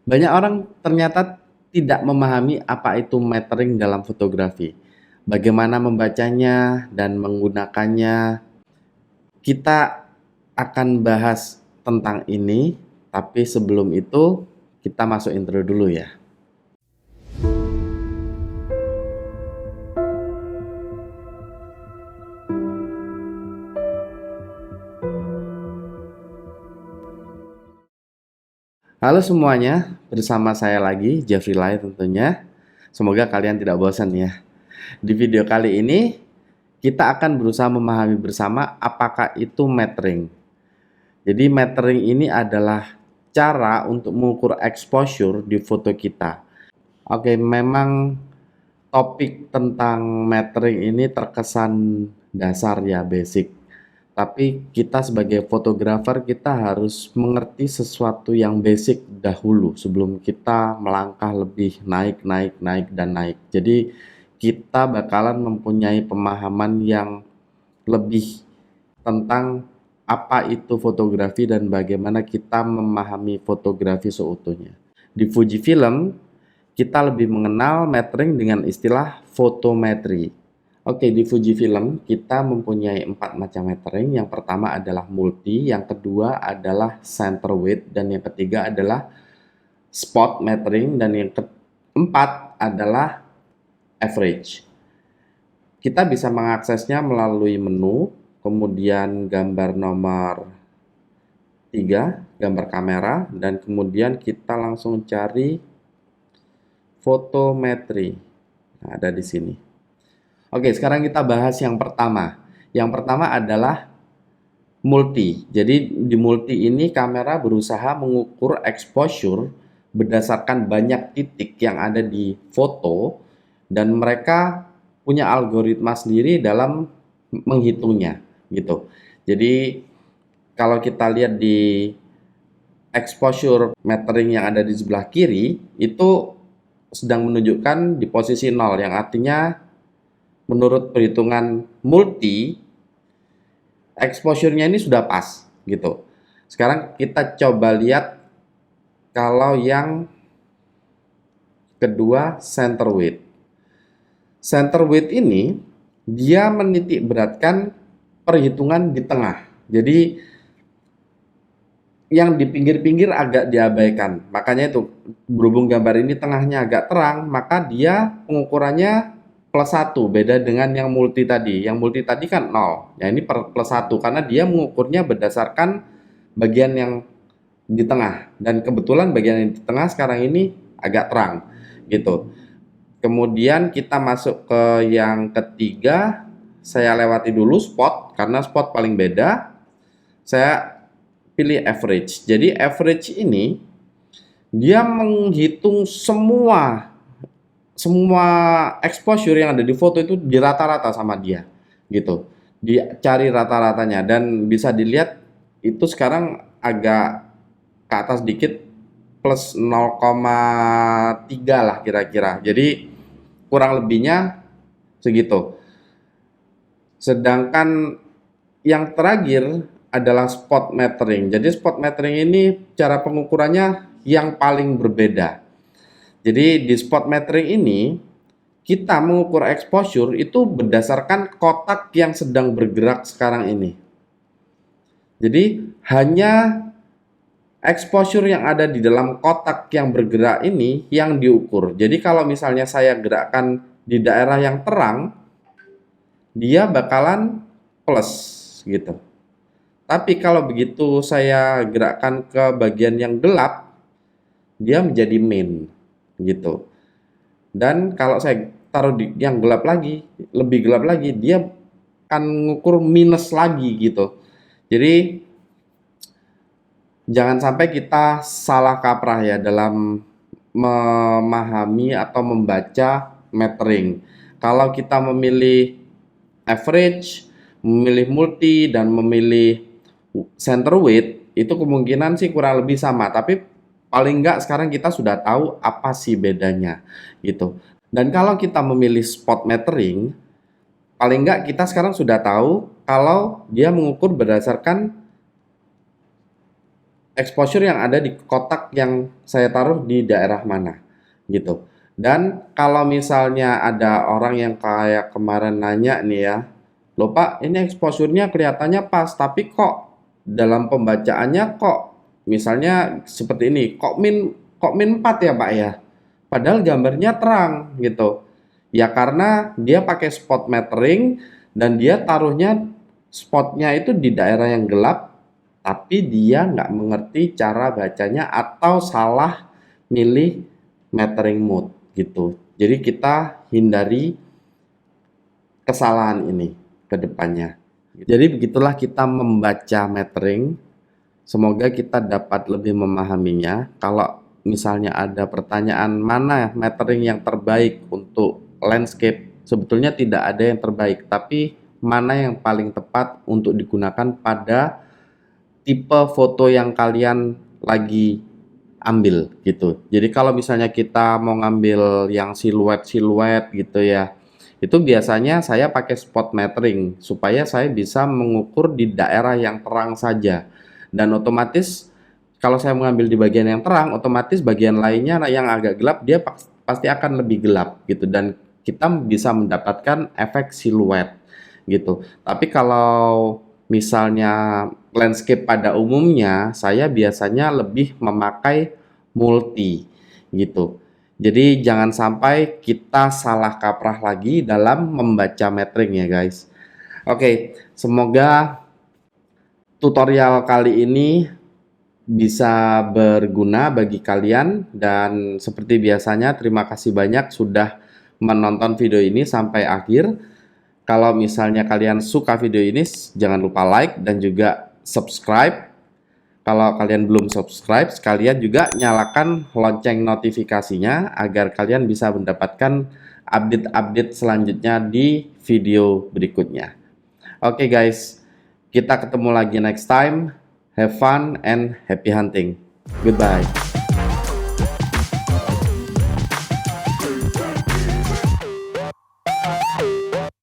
Banyak orang ternyata tidak memahami apa itu metering dalam fotografi, bagaimana membacanya dan menggunakannya. Kita akan bahas tentang ini, tapi sebelum itu kita masuk intro dulu ya. Halo semuanya, bersama saya lagi, Jeffrey Lai tentunya. Semoga kalian tidak bosan ya. Di video kali ini, kita akan berusaha memahami bersama apakah itu metering. Jadi metering ini adalah cara untuk mengukur exposure di foto kita. Oke, memang topik tentang metering ini terkesan dasar ya, basic. Tapi kita sebagai fotografer kita harus mengerti sesuatu yang basic dahulu sebelum kita melangkah lebih naik, naik, naik, dan naik. Jadi kita bakalan mempunyai pemahaman yang lebih tentang apa itu fotografi dan bagaimana kita memahami fotografi seutuhnya. Di Fujifilm, kita lebih mengenal metering dengan istilah fotometri. Oke, di Fujifilm kita mempunyai 4 macam metering. Yang pertama adalah multi, yang kedua adalah center width, dan yang ketiga adalah spot metering, dan yang keempat adalah average. Kita bisa mengaksesnya melalui menu, kemudian gambar nomor 3, gambar kamera, dan kemudian kita langsung cari fotometri. Nah, ada di sini. Oke, sekarang kita bahas yang pertama. Yang pertama adalah multi. Jadi di multi ini kamera berusaha mengukur exposure berdasarkan banyak titik yang ada di foto dan mereka punya algoritma sendiri dalam menghitungnya gitu. Jadi kalau kita lihat di exposure metering yang ada di sebelah kiri itu sedang menunjukkan di posisi 0 yang artinya menurut perhitungan multi, exposure-nya ini sudah pas gitu. Sekarang kita coba lihat kalau yang kedua, center width. Center width ini dia menitik beratkan perhitungan di tengah. Jadi yang di pinggir-pinggir agak diabaikan. Makanya itu berhubung gambar ini tengahnya agak terang, maka dia pengukurannya +1, beda dengan yang multi tadi. Yang multi tadi kan 0. Ya ini +1 karena dia mengukurnya berdasarkan bagian yang di tengah. Dan kebetulan bagian yang di tengah sekarang ini agak terang gitu. Kemudian kita masuk ke yang ketiga. Saya lewati dulu spot karena spot paling beda. Saya pilih average. Jadi average ini dia menghitung semua exposure yang ada di foto itu dirata-rata sama dia gitu. Dicari rata-ratanya dan bisa dilihat itu sekarang agak ke atas dikit plus 0,3 lah kira-kira. Jadi kurang lebihnya segitu. Sedangkan yang terakhir adalah spot metering. Jadi spot metering ini cara pengukurannya yang paling berbeda. Jadi di spot metering ini kita mengukur exposure itu berdasarkan kotak yang sedang bergerak sekarang ini. Jadi hanya exposure yang ada di dalam kotak yang bergerak ini yang diukur. Jadi kalau misalnya saya gerakkan di daerah yang terang, dia bakalan plus gitu. Tapi kalau begitu saya gerakkan ke bagian yang gelap, dia menjadi min gitu. Dan kalau saya taruh di yang gelap lagi, lebih gelap lagi, dia akan mengukur minus lagi gitu. Jadi jangan sampai kita salah kaprah ya dalam memahami atau membaca metering. Kalau kita memilih average, memilih multi, dan memilih center width, itu kemungkinan sih kurang lebih sama. Tapi paling enggak sekarang kita sudah tahu apa sih bedanya gitu. Dan kalau kita memilih spot metering, paling enggak kita sekarang sudah tahu kalau dia mengukur berdasarkan exposure yang ada di kotak yang saya taruh di daerah mana gitu. Dan kalau misalnya ada orang yang kayak kemarin nanya nih ya, loh Pak, ini exposure-nya kelihatannya pas, tapi kok dalam pembacaannya kok misalnya seperti ini, kok min 4 ya Pak ya? Padahal gambarnya terang gitu. Ya karena dia pakai spot metering dan dia taruhnya spotnya itu di daerah yang gelap, tapi dia nggak mengerti cara bacanya atau salah milih metering mode gitu. Jadi kita hindari kesalahan ini ke depannya. Jadi begitulah kita membaca metering. Semoga kita dapat lebih memahaminya. Kalau misalnya ada pertanyaan mana metering yang terbaik untuk landscape, sebetulnya tidak ada yang terbaik, tapi mana yang paling tepat untuk digunakan pada tipe foto yang kalian lagi ambil gitu. Jadi kalau misalnya kita mau ngambil yang siluet-siluet gitu ya, itu biasanya saya pakai spot metering supaya saya bisa mengukur di daerah yang terang saja. Dan otomatis kalau saya mengambil di bagian yang terang, otomatis bagian lainnya yang agak gelap dia pasti akan lebih gelap gitu, dan kita bisa mendapatkan efek siluet gitu. Tapi kalau misalnya landscape pada umumnya, saya biasanya lebih memakai multi gitu. Jadi jangan sampai kita salah kaprah lagi dalam membaca metering ya guys. Oke, semoga tutorial kali ini bisa berguna bagi kalian, dan seperti biasanya terima kasih banyak sudah menonton video ini sampai akhir. Kalau misalnya kalian suka video ini, jangan lupa like dan juga subscribe. Kalau kalian belum subscribe, sekalian juga nyalakan lonceng notifikasinya agar kalian bisa mendapatkan update-update selanjutnya di video berikutnya. Oke guys, kita ketemu lagi next time. Have fun and happy hunting. Goodbye.